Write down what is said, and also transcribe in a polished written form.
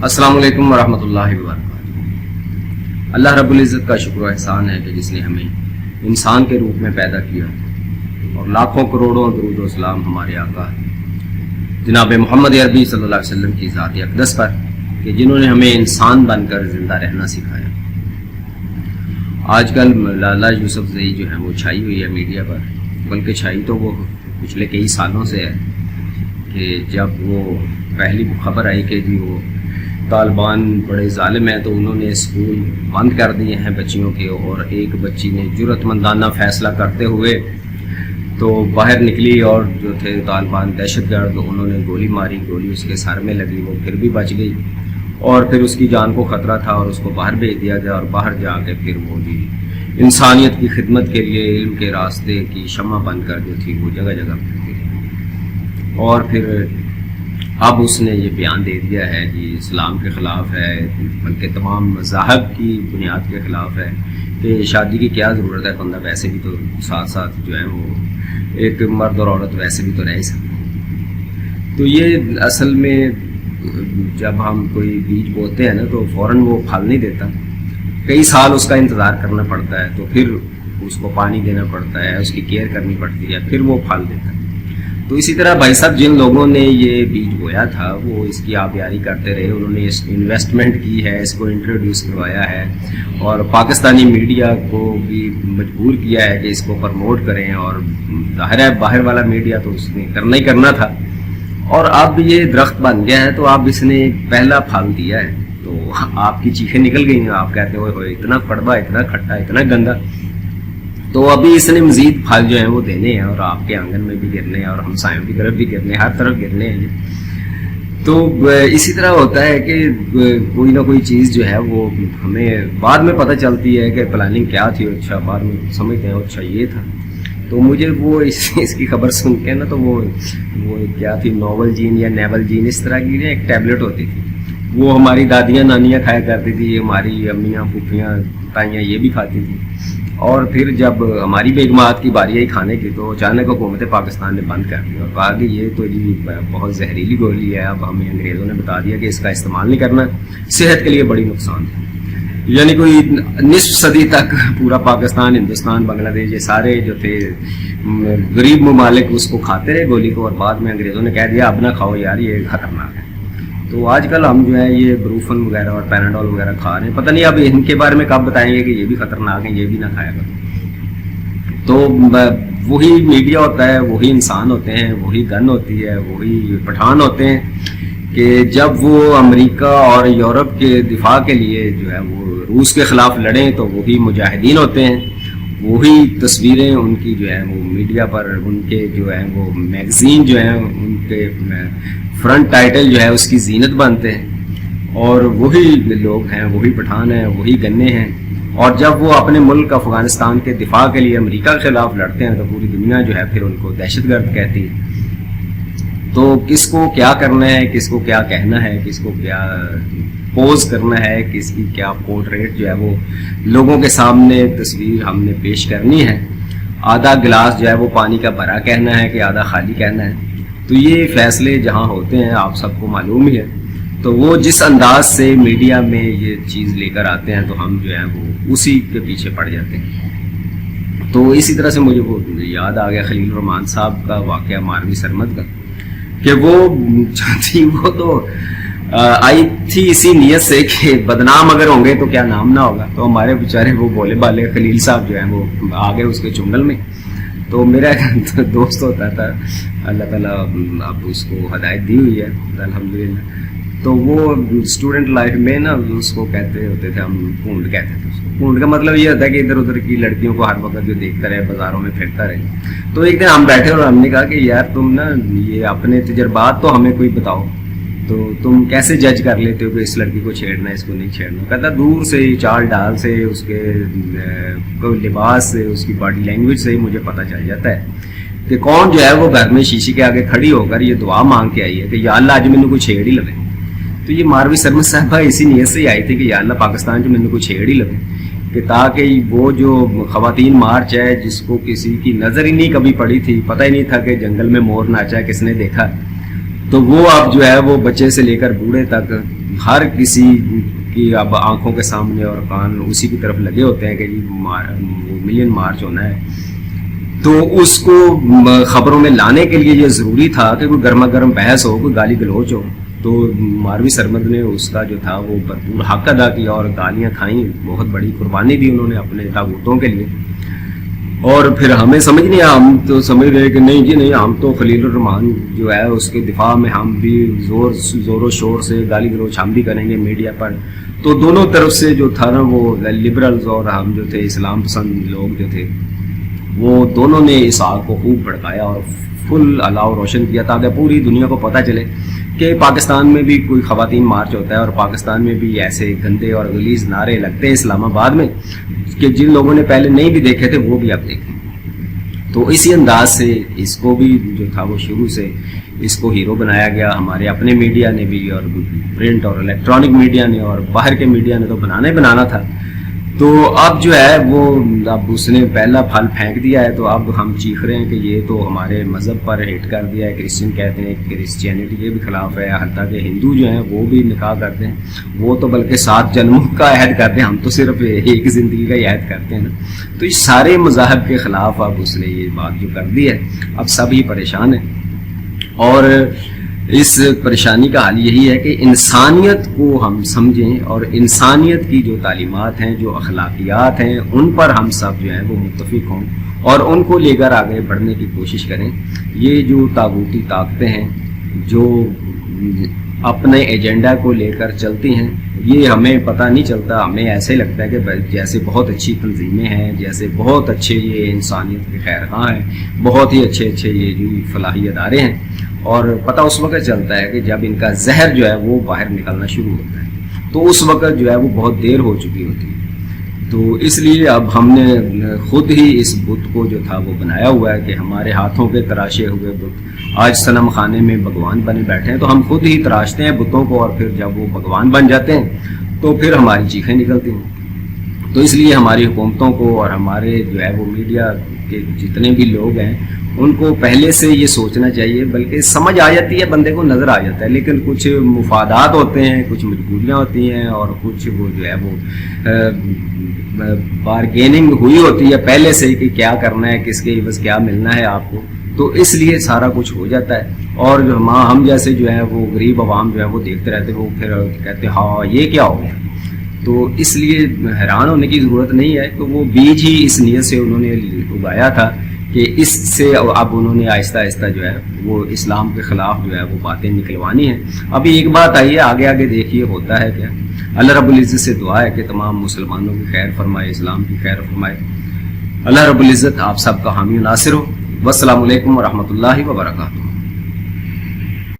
السلام علیکم ورحمۃ اللہ وبرکاتہ۔ اللہ رب العزت کا شکر و احسان ہے کہ جس نے ہمیں انسان کے روپ میں پیدا کیا اور لاکھوں کروڑوں درود و سلام ہمارے آقا جناب محمد عربی صلی اللہ علیہ وسلم کی ذات اقدس پر کہ جنہوں نے ہمیں انسان بن کر زندہ رہنا سکھایا۔ آج کل لالا یوسف زئی جو ہے وہ چھائی ہوئی ہے میڈیا پر، بلکہ چھائی تو وہ پچھلے کئی سالوں سے ہے کہ جب وہ پہلی خبر آئی کہ جی وہ طالبان بڑے ظالم ہیں تو انہوں نے اسکول بند کر دیے ہیں بچیوں کے، اور ایک بچی نے جرأت مندانہ فیصلہ کرتے ہوئے تو باہر نکلی اور جو تھے طالبان دہشت گرد انہوں نے گولی ماری، گولی اس کے سر میں لگی، وہ پھر بھی بچ گئی اور پھر اس کی جان کو خطرہ تھا اور اس کو باہر بھیج دیا گیا، اور باہر جا کے پھر وہ بھی انسانیت کی خدمت کے لیے علم کے راستے کی شمع بن کر جو تھی وہ جگہ جگہ پھرتی رہی، اور پھر اب اس نے یہ بیان دے دیا ہے جی اسلام کے خلاف ہے، بلکہ تمام مذاہب کی بنیاد کے خلاف ہے کہ شادی کی کیا ضرورت ہے، بندہ ویسے بھی تو ساتھ ساتھ جو ہے وہ ایک مرد اور عورت ویسے بھی تو رہ سکتے۔ تو یہ اصل میں جب ہم کوئی بیج بوتے ہیں نا تو فوراً وہ پھل نہیں دیتا، کئی سال اس کا انتظار کرنا پڑتا ہے، تو پھر اس کو پانی دینا پڑتا ہے، اس کی کیئر کرنی پڑتی ہے، پھر وہ پھل دیتا ہے۔ تو اسی طرح بھائی صاحب جن لوگوں نے یہ بیج بویا تھا وہ اس کی آبیاری کرتے رہے، انہوں نے اس انویسٹمنٹ کی ہے، اس کو انٹروڈیوس کروایا ہے اور پاکستانی میڈیا کو بھی مجبور کیا ہے کہ اس کو پروموٹ کریں، اور ظاہر ہے باہر والا میڈیا تو اس نے کرنا ہی کرنا تھا، اور اب یہ درخت بن گیا ہے تو اب اس نے پہلا پھل دیا ہے تو آپ کی چیخیں نکل گئی ہیں، آپ کہتے ہوئے ہوئے اتنا کڑوا، اتنا کھٹا، اتنا گندا، تو ابھی اس نے مزید پھل جو ہیں وہ دینے ہیں اور آپ کے آنگن میں بھی گرنے ہیں اور ہمسایوں کی طرف بھی گرنے ہیں، ہر طرف گرنے ہیں۔ تو اسی طرح ہوتا ہے کہ کوئی نہ کوئی چیز جو ہے وہ ہمیں بعد میں پتہ چلتی ہے کہ پلاننگ کیا تھی، اچھا بعد میں سمجھتے ہیں اچھا یہ تھا۔ تو مجھے وہ اس کی خبر سن کے نا تو وہ کیا تھی، نوول جین یا نیول جین اس طرح کی ایک ٹیبلٹ ہوتی تھی، وہ ہماری دادیاں نانیاں کھایا کرتی تھی، ہماری امیاں پھوپھیاں تائیاں یہ بھی کھاتی تھی، اور پھر جب ہماری بیگمات کی باری آئی کھانے کی تو اچانک حکومت پاکستان نے بند کر دیا اور کہا کہ یہ تو جی بہت زہریلی گولی ہے، اب ہمیں انگریزوں نے بتا دیا کہ اس کا استعمال نہیں کرنا، صحت کے لیے بڑی نقصان ہے۔ یعنی کوئی نصف صدی تک پورا پاکستان، ہندوستان، بنگلہ دیش یہ سارے جو تھے غریب ممالک اس کو کھاتے رہے گولی کو، اور بعد میں انگریزوں نے کہہ دیا اب نہ کھاؤ یار یہ خطرناک ہے۔ تو آج کل ہم جو ہے یہ بروفن وغیرہ اور پیناڈول وغیرہ کھا رہے ہیں، پتہ نہیں اب ان کے بارے میں کب بتائیں گے کہ یہ بھی خطرناک ہیں، یہ بھی نہ کھایا کرو۔ تو وہی میڈیا ہوتا ہے، وہی انسان ہوتے ہیں، وہی گن ہوتی ہے، وہی پٹھان ہوتے ہیں کہ جب وہ امریکہ اور یورپ کے دفاع کے لیے جو ہے وہ روس کے خلاف لڑیں تو وہی مجاہدین ہوتے ہیں، وہی تصویریں ان کی جو ہے وہ میڈیا پر، ان کے جو ہے وہ میگزین جو ہیں ان کے فرنٹ ٹائٹل جو ہے اس کی زینت بنتے ہیں، اور وہی لوگ ہیں، وہی پٹھان ہیں، وہی گنے ہیں، اور جب وہ اپنے ملک افغانستان کے دفاع کے لیے امریکہ کے خلاف لڑتے ہیں تو پوری دنیا جو ہے پھر ان کو دہشت گرد کہتی ہے۔ تو کس کو کیا کرنا ہے، کس کو کیا کہنا ہے، کس کو کیا پوز کرنا ہے، کس کی کیا پورٹریٹ جو ہے وہ لوگوں کے سامنے تصویر ہم نے پیش کرنی ہے، آدھا گلاس جو ہے وہ پانی کا بھرا کہنا ہے کہ آدھا خالی کہنا ہے، تو یہ فیصلے جہاں ہوتے ہیں آپ سب کو معلوم ہی ہے۔ تو وہ جس انداز سے میڈیا میں یہ چیز لے کر آتے ہیں تو ہم جو ہے وہ اسی کے پیچھے پڑ جاتے ہیں۔ تو اسی طرح سے مجھے وہ یاد آ گیا خلیل الرحمان صاحب کا واقعہ ماروی سرمد کا، کہ وہ تھی وہ تو آئی تھی اسی نیت سے کہ بدنام اگر ہوں گے تو کیا نام نہ ہوگا، تو ہمارے بیچارے وہ بولے بالے خلیل صاحب جو ہیں وہ آ گئے اس کے چنگل میں۔ تو میرا دوست ہوتا تھا، اللہ تعالیٰ اب اس کو ہدایت دی ہوئی ہے الحمدللہ، تو وہ اسٹوڈنٹ لائف میں نا اس کو کہتے ہوتے تھے، ہم پونڈ کہتے تھے اس کو۔ پونڈ کا مطلب یہ ہوتا ہے کہ ادھر ادھر کی لڑکیوں کو ہر وقت جو دیکھتا رہے، بازاروں میں پھرتا رہے۔ تو ایک دن ہم بیٹھے اور ہم نے کہا کہ یار تم نا یہ اپنے تجربات تو ہمیں کوئی بتاؤ، تو تم کیسے جج کر لیتے ہو کہ اس لڑکی کو چھیڑنا ہے، اس کو نہیں چھیڑنا؟ کہتا دور سے چال ڈال سے، اس کے لباس سے، اس کی باڈی لینگویج سے ہی مجھے پتہ چل جاتا ہے کہ کون جو ہے وہ گھر میں شیشے کے آگے کھڑی ہو کر یہ دعا مانگ کے آئی ہے کہ یا اللہ آج مینوں کوئی چھیڑ ہی لگے۔ تو یہ ماروی سرمد صاحبہ اسی نیت سے ہی آئی تھی کہ یا اللہ پاکستان جو مینوں کوئی چھیڑ ہی لگے، کہ تاکہ وہ جو خواتین مارچ ہے جس کو کسی کی نظر ہی نہیں کبھی پڑی تھی، پتہ ہی نہیں تھا کہ جنگل میں مور ناچا ہے، کس نے دیکھا، تو وہ اب جو ہے وہ بچے سے لے کر بوڑھے تک ہر کسی کی اب آنکھوں کے سامنے اور کان اسی کی طرف لگے ہوتے ہیں کہ جی ملین مارچ ہونا ہے، تو اس کو خبروں میں لانے کے لیے یہ ضروری تھا کہ کوئی گرما گرم بحث ہو، کوئی گالی گلوچ ہو، تو ماروی سرمد نے اس کا جو تھا وہ بھرپور حق ادا کیا اور گالیاں کھائیں، بہت بڑی قربانی دی انہوں نے اپنے طاغوتوں کے لیے. اور پھر ہمیں سمجھ نہیں آیا، ہم تو سمجھ رہے کہ نہیں جی نہیں، ہم تو خلیل الرحمان جو ہے اس کے دفاع میں ہم بھی زور و شور سے گالی گلوچ ہم بھی کریں گے میڈیا پر. تو دونوں طرف سے جو تھا نا وہ لبرلز اور ہم جو تھے اسلام پسند لوگ جو تھے وہ دونوں نے اس آگ کو خوب بھڑکایا اور فل الاؤ روشن کیا تاکہ پوری دنیا کو پتہ چلے کہ پاکستان میں بھی کوئی خواتین مارچ ہوتا ہے اور پاکستان میں بھی ایسے گندے اور غلیظ نعرے لگتے ہیں اسلام آباد میں کہ جن لوگوں نے پہلے نہیں بھی دیکھے تھے وہ بھی اب دیکھیں. تو اسی انداز سے اس کو بھی جو تھا وہ شروع سے اس کو ہیرو بنایا گیا. ہمارے اپنے میڈیا نے بھی اور پرنٹ اور الیکٹرانک میڈیا نے اور باہر کے میڈیا نے تو بنانا تھا. تو اب جو ہے وہ اب اس نے پہلا پھل پھینک دیا ہے، تو اب ہم چیخ رہے ہیں کہ یہ تو ہمارے مذہب پر ہٹ کر دیا ہے. کرسچن کہتے ہیں کرسچینٹی کے بھی خلاف ہے، حتیٰ کہ ہندو جو ہیں وہ بھی نکاح کرتے ہیں، وہ تو بلکہ 7 جنموں کا عہد کرتے ہیں، ہم تو صرف ایک زندگی کا ہی عہد کرتے ہیں نا. تو اس سارے مذاہب کے خلاف اب اس نے یہ بات جو کر دی ہے، اب سب ہی پریشان ہیں. اور اس پریشانی کا حل یہی ہے کہ انسانیت کو ہم سمجھیں اور انسانیت کی جو تعلیمات ہیں، جو اخلاقیات ہیں، ان پر ہم سب جو ہیں وہ متفق ہوں اور ان کو لے کر آگے بڑھنے کی کوشش کریں. یہ جو طاغوتی طاقتیں ہیں جو اپنے ایجنڈا کو لے کر چلتی ہیں، یہ ہمیں پتہ نہیں چلتا، ہمیں ایسے لگتا ہے کہ جیسے بہت اچھی تنظیمیں ہیں، جیسے بہت اچھے یہ انسانیت کے خیرخواہ ہیں، بہت ہی اچھے یہ جو فلاحی ادارے ہیں، اور پتہ اس وقت چلتا ہے کہ جب ان کا زہر جو ہے وہ باہر نکلنا شروع ہوتا ہے، تو اس وقت جو ہے وہ بہت دیر ہو چکی ہوتی ہے. تو اس لیے اب ہم نے خود ہی اس بت کو جو تھا وہ بنایا ہوا ہے کہ ہمارے ہاتھوں کے تراشے ہوئے بت آج صنم خانے میں بھگوان بنے بیٹھے ہیں، تو ہم خود ہی تراشتے ہیں بتوں کو، اور پھر جب وہ بھگوان بن جاتے ہیں تو پھر ہماری چیخیں نکلتی ہیں. تو اس لیے ہماری حکومتوں کو اور ہمارے جو ہے وہ میڈیا کے جتنے بھی لوگ ہیں ان کو پہلے سے یہ سوچنا چاہیے، بلکہ سمجھ آ جاتی ہے، بندے کو نظر آ جاتا ہے، لیکن کچھ مفادات ہوتے ہیں، کچھ مجبوریاں ہوتی ہیں، اور کچھ وہ جو ہے وہ بارگیننگ ہوئی ہوتی ہے پہلے سے کہ کیا کرنا ہے، کس کے عوض کیا ملنا ہے آپ کو، تو اس لیے سارا کچھ ہو جاتا ہے. اور جو ہم جیسے جو ہے وہ غریب عوام جو ہے وہ دیکھتے رہتے، وہ پھر کہتے ہیں ہاں یہ کیا ہو گیا. تو اس لیے حیران ہونے کی ضرورت نہیں ہے، تو وہ بیج ہی اس نیت سے انہوں نے اگایا تھا کہ اس سے اب انہوں نے آہستہ آہستہ جو ہے وہ اسلام کے خلاف جو ہے وہ باتیں نکلوانی ہیں. ابھی ایک بات آئی ہے، آگے دیکھیے ہوتا ہے کیا. اللہ رب العزت سے دعا ہے کہ تمام مسلمانوں کی خیر فرمائے، اسلام کی خیر فرمائے. اللہ رب العزت آپ سب کا حامی و ناصر ہو. والسلام علیکم ورحمۃ اللہ وبرکاتہ.